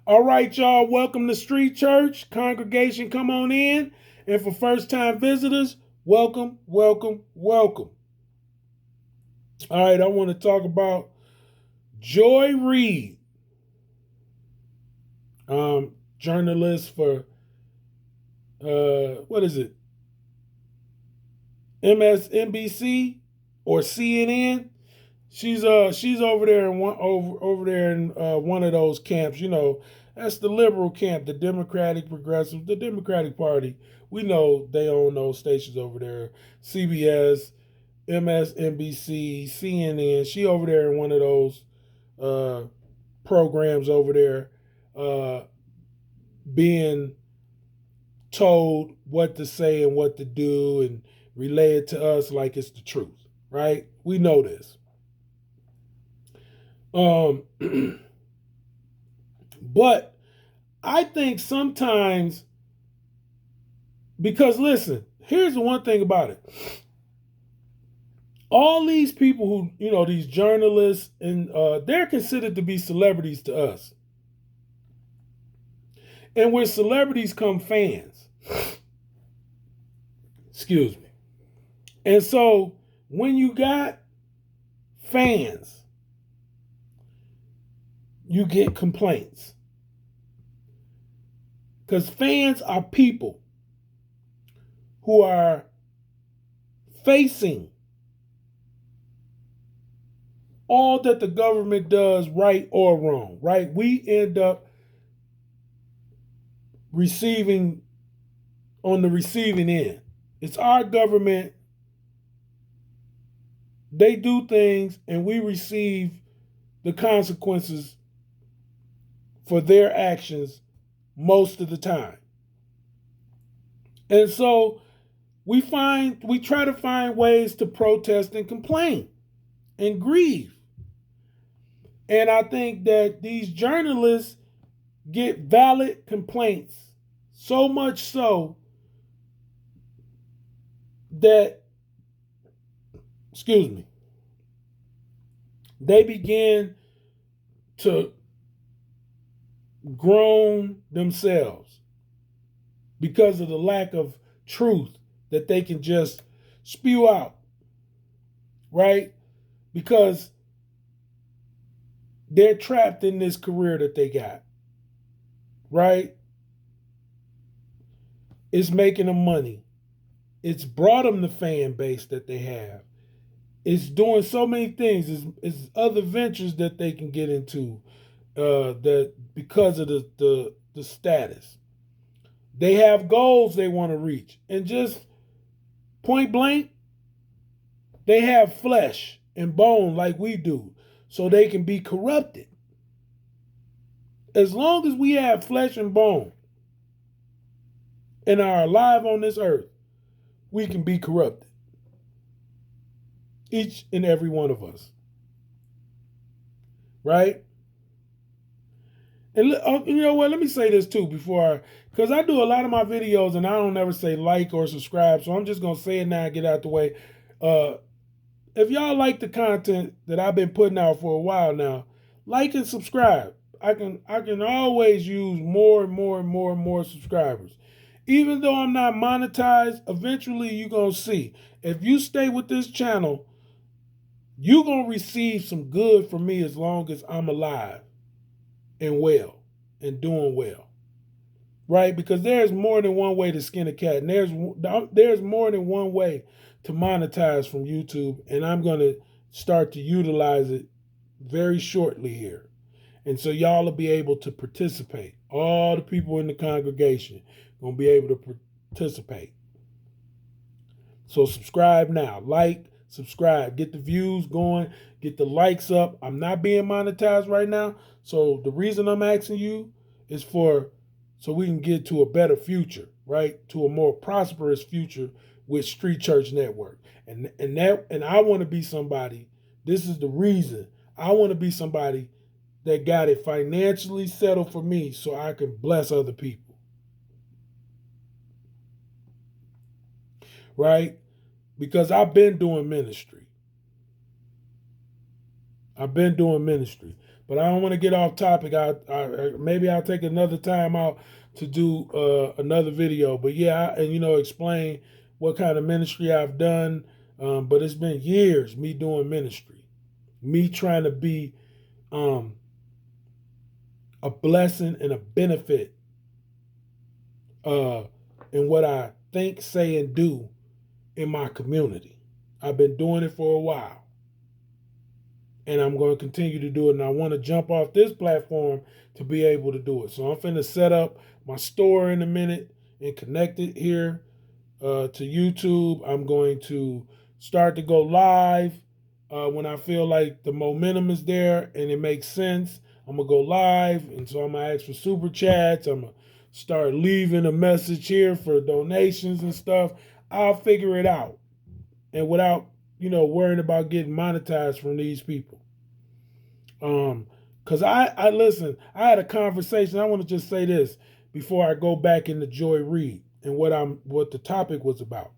All right, y'all. Welcome to Street Church. Congregation, come on in. And for first time visitors, welcome, welcome, welcome. All right, I want to talk about Joy Reid, journalist for, what is it, MSNBC or CNN. She's over there in one of those camps. That's the liberal camp, the Democratic Progressive, the Democratic Party. We know they own those stations over there. CBS, MSNBC, CNN. She over there in one of those uh, programs over there, uh, being told what to say and what to do and relay it to us like it's the truth, right? We know this. Um, but I think sometimes, because listen, here's the one thing about it. All these people who, these journalists, and they're considered to be celebrities to us. And with celebrities come fans. Excuse me. And so when you got fans, you get complaints. Because fans are people who are facing all that the government does, right or wrong, right? We end up receiving on the receiving end. It's our government. They do things and we receive the consequences for their actions most of the time. And so we try to find ways to protest and complain and grieve. And I think that these journalists get valid complaints, so much so that, excuse me, they begin to groan themselves because of the lack of truth that they can just spew out, right? Because they're trapped in this career that they got, right? It's making them money. It's brought them the fan base that they have. It's doing so many things. It's other ventures that they can get into, that because of the status. They have goals they want to reach. And just point blank, they have flesh and bone like we do, so they can be corrupted. As long as we have flesh and bone and are alive on this earth, we can be corrupted. Each and every one of us. Right? And you know what? Let me say this too because I do a lot of my videos and I don't ever say like or subscribe. So I'm just going to say it now and get out the way. If y'all like the content that I've been putting out for a while now, like and subscribe. I can always use more and more and more and more subscribers. Even though I'm not monetized, eventually you're going to see. If you stay with this channel, you're going to receive some good from me as long as I'm alive and well and doing well. Right? Because there's more than one way to skin a cat. And there's more than one way to monetize from YouTube. And I'm going to start to utilize it very shortly here. And so y'all will be able to participate. All the people in the congregation going to be able to participate. So subscribe now. Like, subscribe. Get the views going. Get the likes up. I'm not being monetized right now. So the reason I'm asking you is so we can get to a better future, right? To a more prosperous future with Street Church Network. And I want to be somebody. This is the reason. I want to be somebody that got it financially settled for me so I can bless other people. Right? Because I've been doing ministry. But I don't want to get off topic. Maybe I'll take another time out to do another video. But yeah, and explain what kind of ministry I've done. But it's been years me doing ministry, me trying to be a blessing and a benefit in what I think, say, and do in my community. I've been doing it for a while. And I'm going to continue to do it. And I want to jump off this platform to be able to do it. So I'm finna set up my store in a minute and connect it here to YouTube. I'm going to start to go live when I feel like the momentum is there and it makes sense. I'm going to go live. And so I'm going to ask for super chats. I'm going to start leaving a message here for donations and stuff. I'll figure it out. And without worrying about getting monetized from these people. Cause I listen, I had a conversation. I want to just say this before I go back into Joy Reid and what the topic was about.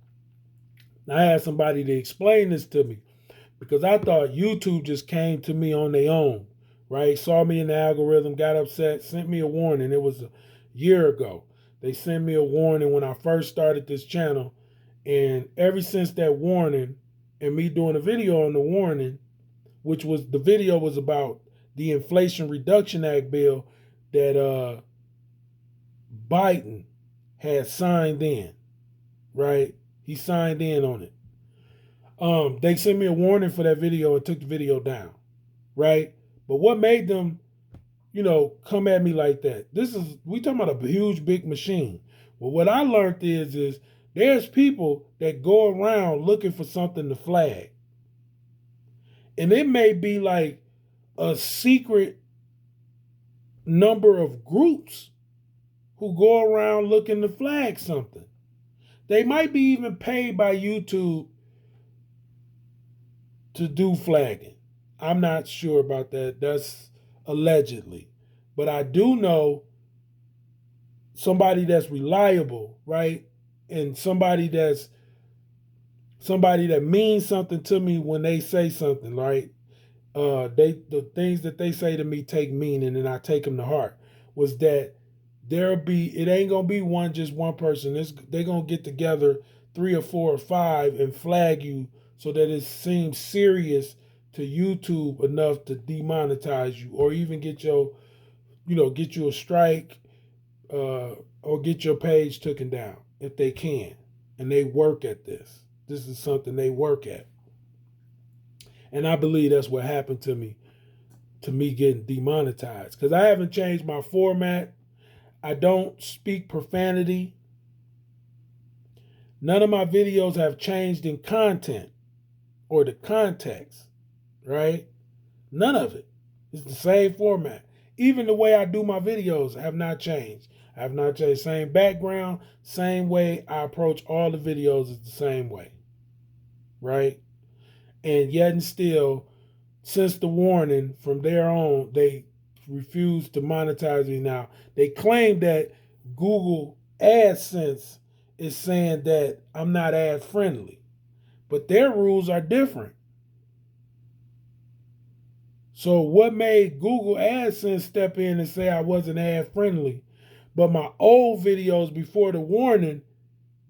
I had somebody to explain this to me because I thought YouTube just came to me on their own, right? Saw me in the algorithm, got upset, sent me a warning. It was a year ago. They sent me a warning when I first started this channel. And ever since that warning, and me doing a video on the warning, which was the video was about the Inflation Reduction Act bill that Biden had signed in, right? He signed in on it. They sent me a warning for that video and took the video down, right? But what made them, come at me like that? We talking about a huge, big machine. Well, what I learned is there's people that go around looking for something to flag. And it may be like a secret number of groups who go around looking to flag something. They might be even paid by YouTube to do flagging. I'm not sure about that. That's allegedly. But I do know somebody that's reliable, right? And somebody that means something to me when they say something, right? The things that they say to me take meaning, and I take them to heart. Was that it ain't gonna be just one person. They're gonna get together 3 or 4 or 5 and flag you so that it seems serious to YouTube enough to demonetize you, or even get you a strike, or get your page taken down if they can. And they work at this. This is something they work at. And I believe that's what happened to me getting demonetized. Because I haven't changed my format. I don't speak profanity. None of my videos have changed in content or the context, right? None of it. It's the same format. Even the way I do my videos have not changed. I have not changed. Same background, same way I approach all the videos is the same way, right? And yet and still, since the warning from there on, they refuse to monetize me now. They claim that Google AdSense is saying that I'm not ad friendly, but their rules are different. So what made Google AdSense step in and say I wasn't ad friendly? But my old videos before the warning,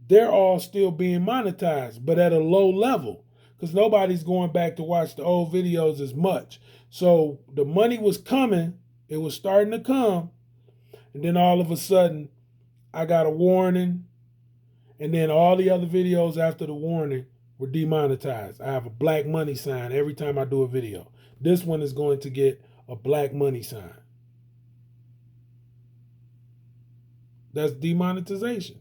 they're all still being monetized, but at a low level, because nobody's going back to watch the old videos as much. So the money was coming, it was starting to come, and then all of a sudden, I got a warning, and then all the other videos after the warning were demonetized. I have a black money sign every time I do a video. This one is going to get a black money sign. That's demonetization.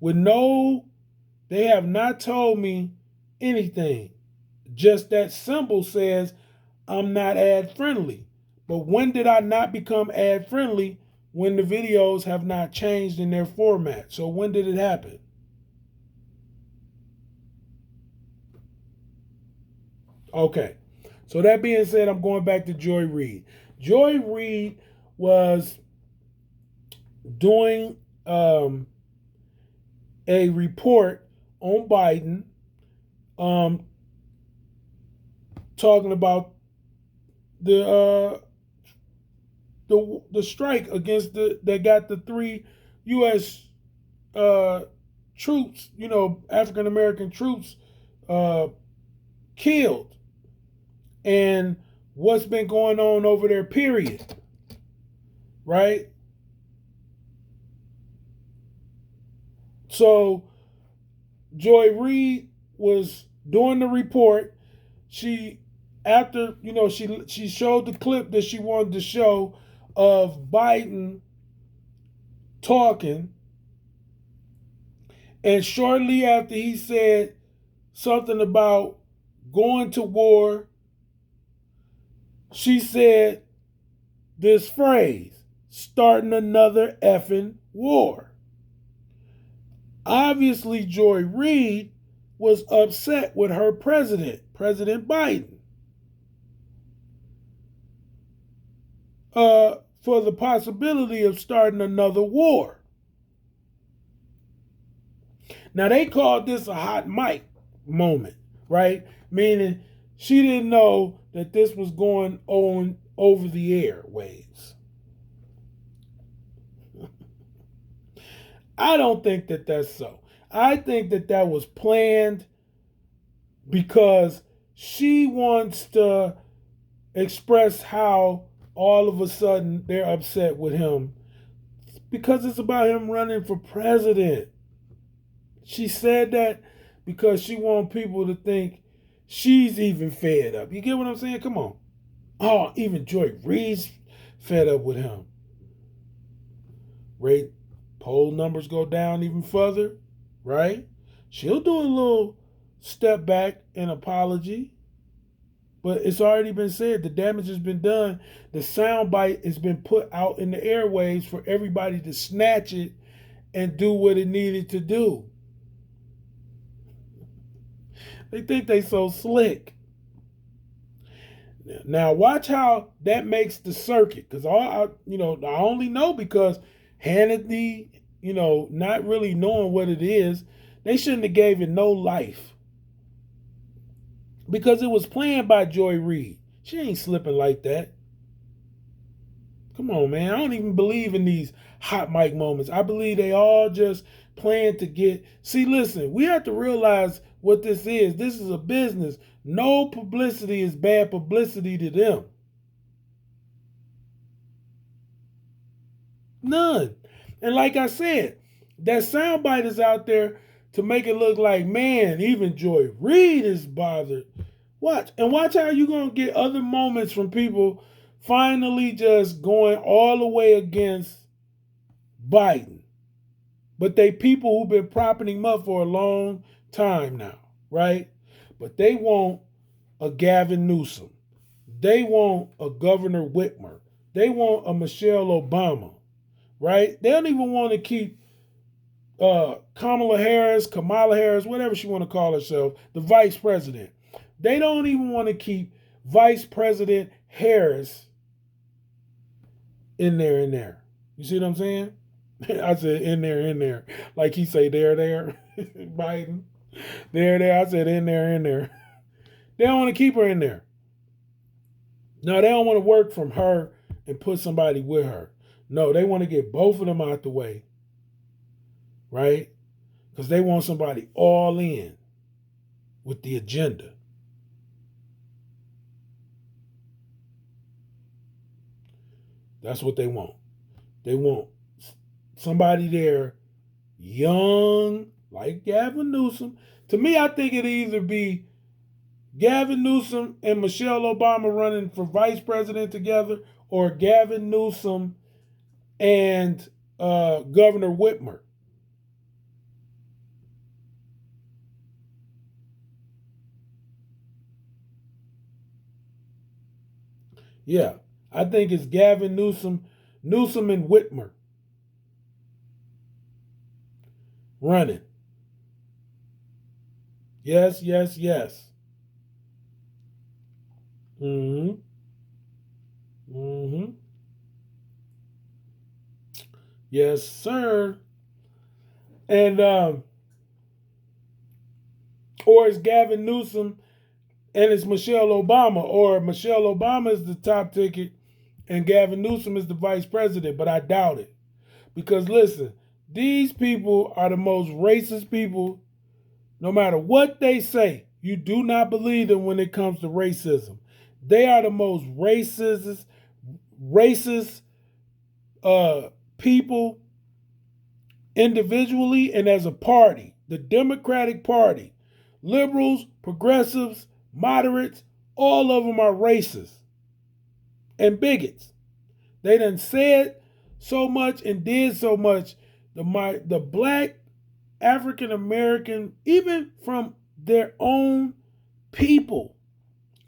They have not told me anything. Just that symbol says I'm not ad friendly. But when did I not become ad friendly? When the videos have not changed in their format. So when did it happen? Okay. So that being said, I'm going back to Joy Reid. Joy Reid was doing a report on Biden, talking about the the strike against that got the 3 U.S. Troops, African American troops, uh, killed, and what's been going on over there. Period. Right. So Joy Reid was doing the report. She after she showed the clip that she wanted to show of Biden talking, and shortly after he said something about going to war, she said this phrase, starting another effing war. Obviously, Joy Reid was upset with her president, President Biden, for the possibility of starting another war. Now, they called this a hot mic moment, right? Meaning she didn't know that this was going on over the airwaves. I don't think that that's so. I think that that was planned because she wants to express how all of a sudden they're upset with him because it's about him running for president. She said that because she wants people to think she's even fed up. You get what I'm saying? Come on. Oh, even Joy Reid's fed up with him. Rate poll numbers go down even further, right? She'll do a little step back and apology. But it's already been said. The damage has been done. The soundbite has been put out in the airwaves for everybody to snatch it and do what it needed to do. They think they so slick. Now watch how that makes the circuit. Because I only know because Hannity, not really knowing what it is, they shouldn't have gave it no life. Because it was planned by Joy Reid. She ain't slipping like that. Come on, man. I don't even believe in these hot mic moments. I believe they all just plan to get... See, listen, we have to realize what this is. This is a business. No publicity is bad publicity to them. None. And like I said, that soundbite is out there to make it look like, man, even Joy Reid is bothered. Watch how you're going to get other moments from people finally just going all the way against Biden. But they people who've been propping him up for a long time now, right? But they want a Gavin Newsom. They want a Governor Whitmer. They want a Michelle Obama, right? They don't even want to keep Kamala Harris, whatever she want to call herself, the vice president. They don't even want to keep Vice President Harris in there. You see what I'm saying? I said in there. Like he say there. Biden. There. I said in there. They don't want to keep her in there. No, they don't want to work from her and put somebody with her. No, they want to get both of them out the way. Right? Because they want somebody all in with the agenda. That's what they want. They want somebody there young, like Gavin Newsom. To me, I think it'd either be Gavin Newsom and Michelle Obama running for vice president together, or Gavin Newsom and Governor Whitmer. Yeah, I think it's Gavin Newsom and Whitmer running. Yes. Mm-hmm. Yes, sir. And or it's Gavin Newsom and it's Michelle Obama, or Michelle Obama is the top ticket and Gavin Newsom is the vice president, but I doubt it. Because listen, these people are the most racist people. No matter what they say, you do not believe them when it comes to racism. They are the most racist people individually and as a party. The Democratic Party, liberals, progressives, moderates, all of them are racist and bigots. They done said so much and did so much. The black African American, even from their own people,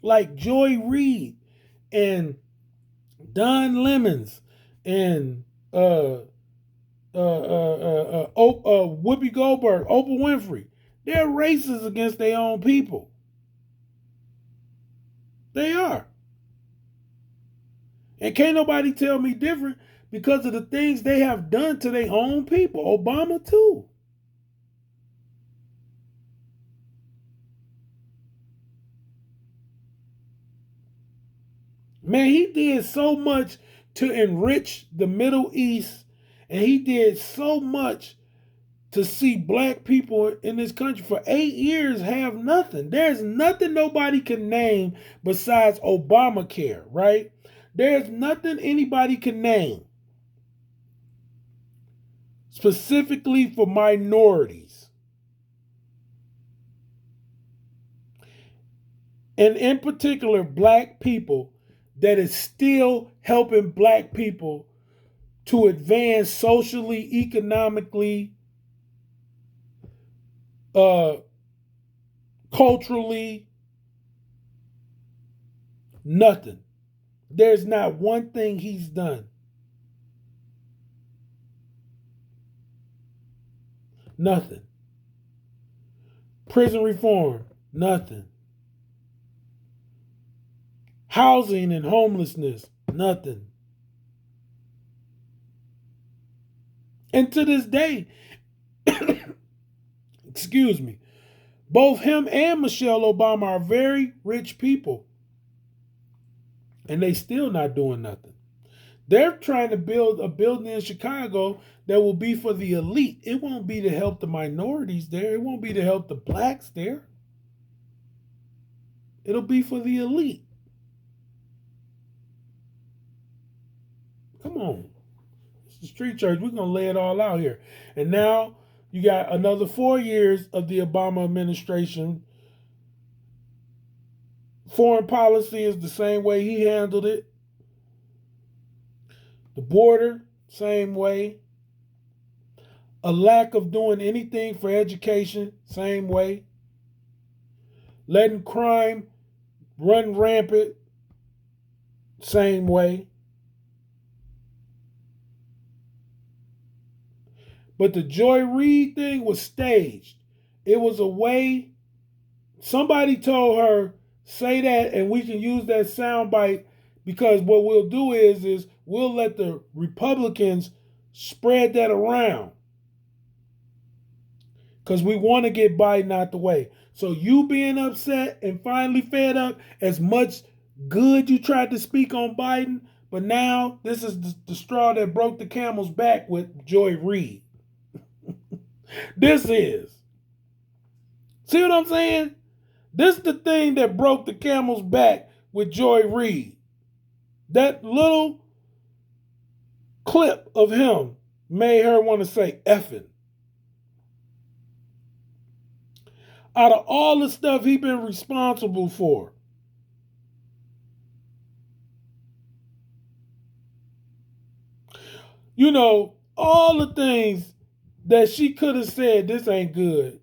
like Joy Reid and Don Lemons and Whoopi Goldberg, Oprah Winfrey, they're racist against their own people. They are. And can't nobody tell me different because of the things they have done to their own people. Obama too. Man, he did so much to enrich the Middle East, and he did so much to see black people in this country for 8 years have nothing. There's nothing nobody can name besides Obamacare, right? There's nothing anybody can name specifically for minorities. And in particular, black people that is still helping black people to advance socially, economically, culturally. Nothing. There's not one thing he's done. Nothing. Prison reform, nothing. Housing and homelessness, nothing. And to this day, excuse me, both him and Michelle Obama are very rich people. And they still not doing nothing. They're trying to build a building in Chicago that will be for the elite. It won't be to help the minorities there. It won't be to help the blacks there. It'll be for the elite. Come on. It's the street church. We're going to lay it all out here. And now you got another 4 years of the Obama administration. Foreign policy is the same way he handled it. The border, same way. A lack of doing anything for education, same way. Letting crime run rampant, same way. But the Joy Reid thing was staged. It was a way, somebody told her, say that and we can use that soundbite because what we'll do is we'll let the Republicans spread that around. Because we want to get Biden out the way. So you being upset and finally fed up, as much good you tried to speak on Biden, but now this is the straw that broke the camel's back with Joy Reid. This is. See what I'm saying? This is the thing that broke the camel's back with Joy Reid. That little clip of him made her want to say effing. Out of all the stuff he's been responsible for. You know, all the things that she could have said, this ain't good.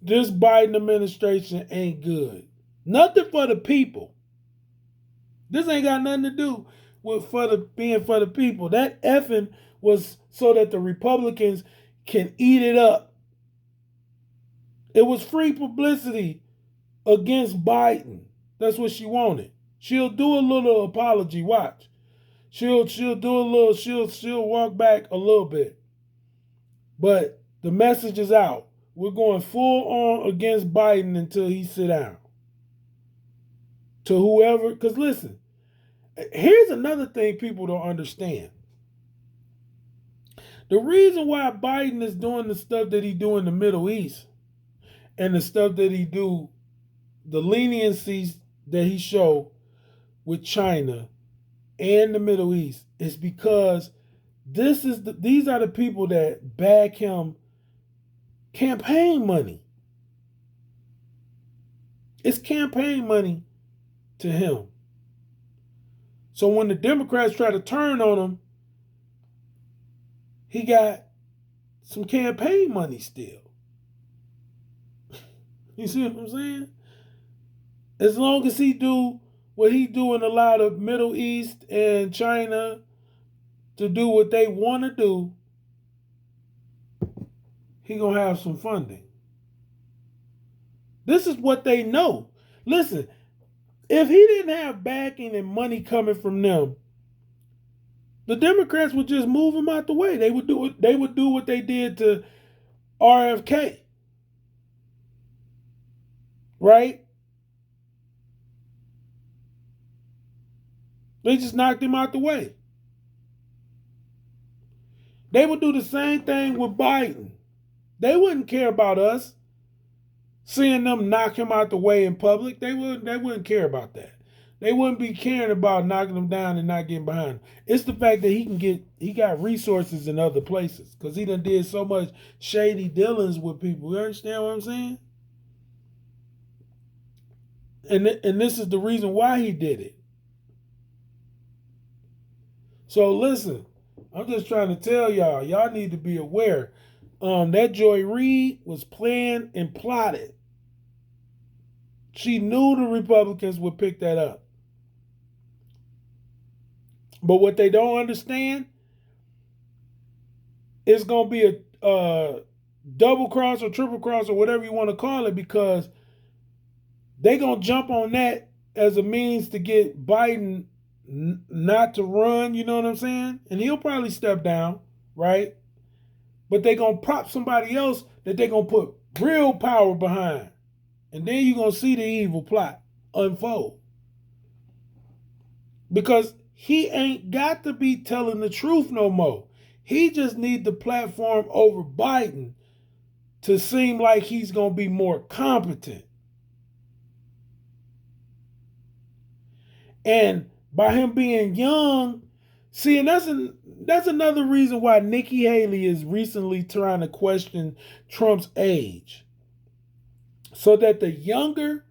This Biden administration ain't good. Nothing for the people. This ain't got nothing to do with being for the people. That effing was so that the Republicans can eat it up. It was free publicity against Biden. That's what she wanted. She'll do a little apology. Watch. She'll do a little. She'll walk back a little bit. But the message is out. We're going full on against Biden until he sit down. To whoever, because listen, Here's another thing people don't understand. The reason why Biden is doing the stuff that he do in the Middle East and the stuff that he do, the leniencies that he show with China and the Middle East, is because these are the people that back him campaign money. It's campaign money to him. So when the Democrats try to turn on him, he got some campaign money still. You see what I'm saying? As long as he do what he do and allow the Middle East and China to do what they want to do, he gonna have some funding. This is what they know. Listen, if he didn't have backing and money coming from them, the Democrats would just move him out the way. They would do it. They would do what they did to RFK, right? They just knocked him out the way. They would do the same thing with Biden. They wouldn't care about us seeing them knock him out the way in public. They wouldn't care about that. They wouldn't be caring about knocking him down and not getting behind him. It's the fact that he got resources in other places because he done did so much shady dealings with people. You understand what I'm saying? And this is the reason why he did it. So listen, I'm just trying to tell y'all need to be aware. That Joy Reid was planned and plotted. She knew the Republicans would pick that up. But what they don't understand is going to be a double cross or triple cross or whatever you want to call it, because they're going to jump on that as a means to get Biden not to run, you know what I'm saying? And he'll probably step down, right? But they're going to prop somebody else that they're going to put real power behind. And then you're going to see the evil plot unfold. Because he ain't got to be telling the truth no more. He just needs the platform over Biden to seem like he's going to be more competent. And by him being young, see, and that's another reason why Nikki Haley is recently trying to question Trump's age. So that the younger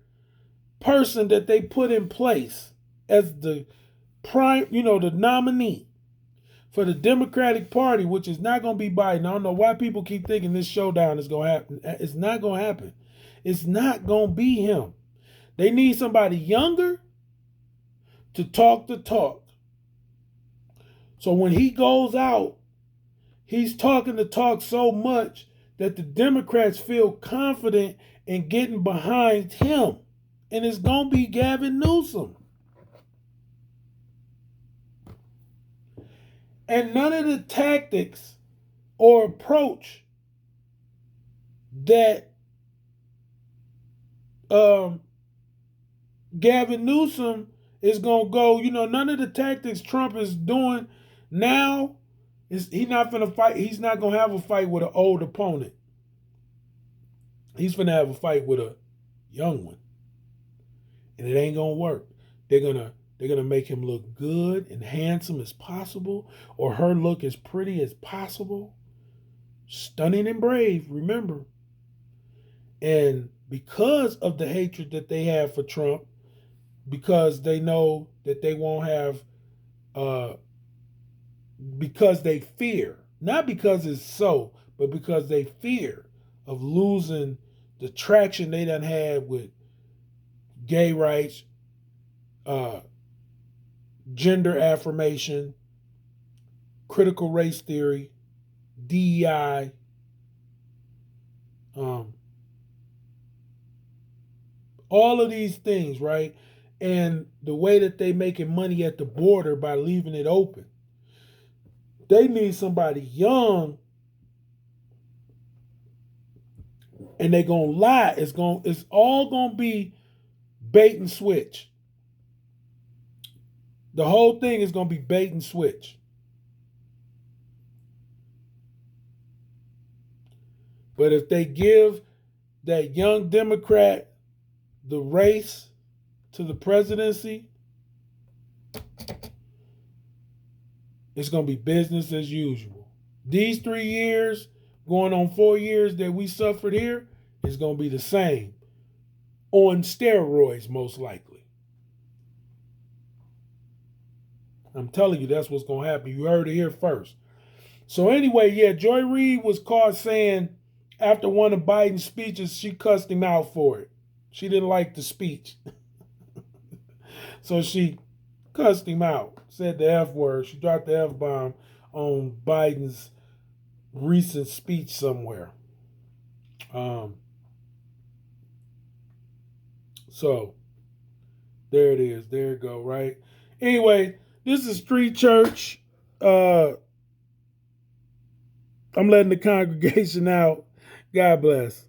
person that they put in place as the prime, the nominee for the Democratic Party, which is not going to be Biden. I don't know why people keep thinking this showdown is going to happen. It's not going to happen. It's not going to be him. They need somebody younger to talk the talk. So when he goes out, he's talking the talk so much that the Democrats feel confident in getting behind him. And it's going to be Gavin Newsom. And none of the tactics or approach that Gavin Newsom is going to go, none of the tactics Trump is doing now, he's not going to fight. He's not going to have a fight with an old opponent. He's going to have a fight with a young one. And it ain't going to work. They're going to make him look good and handsome as possible, or her look as pretty as possible. Stunning and brave, remember. And because of the hatred that they have for Trump, because they know that they won't have, because they fear, not because it's so, but because they fear of losing the traction they done had with gay rights, gender affirmation, critical race theory, DEI, all of these things, right? And the way that they making money at the border by leaving it open. They need somebody young, and they gonna lie. It's all gonna be bait and switch. The whole thing is going to be bait and switch. But if they give that young Democrat the race to the presidency, it's going to be business as usual. These 3 years, going on 4 years that we suffered here, is going to be the same. On steroids, most likely. I'm telling you, that's what's going to happen. You heard it here first. So anyway, yeah, Joy Reid was caught saying after one of Biden's speeches, she cussed him out for it. She didn't like the speech. So she cussed him out, said the F word. She dropped the F-bomb on Biden's recent speech somewhere. So there it is. There it go, right? Anyway, this is Street Church. I'm letting the congregation out. God bless.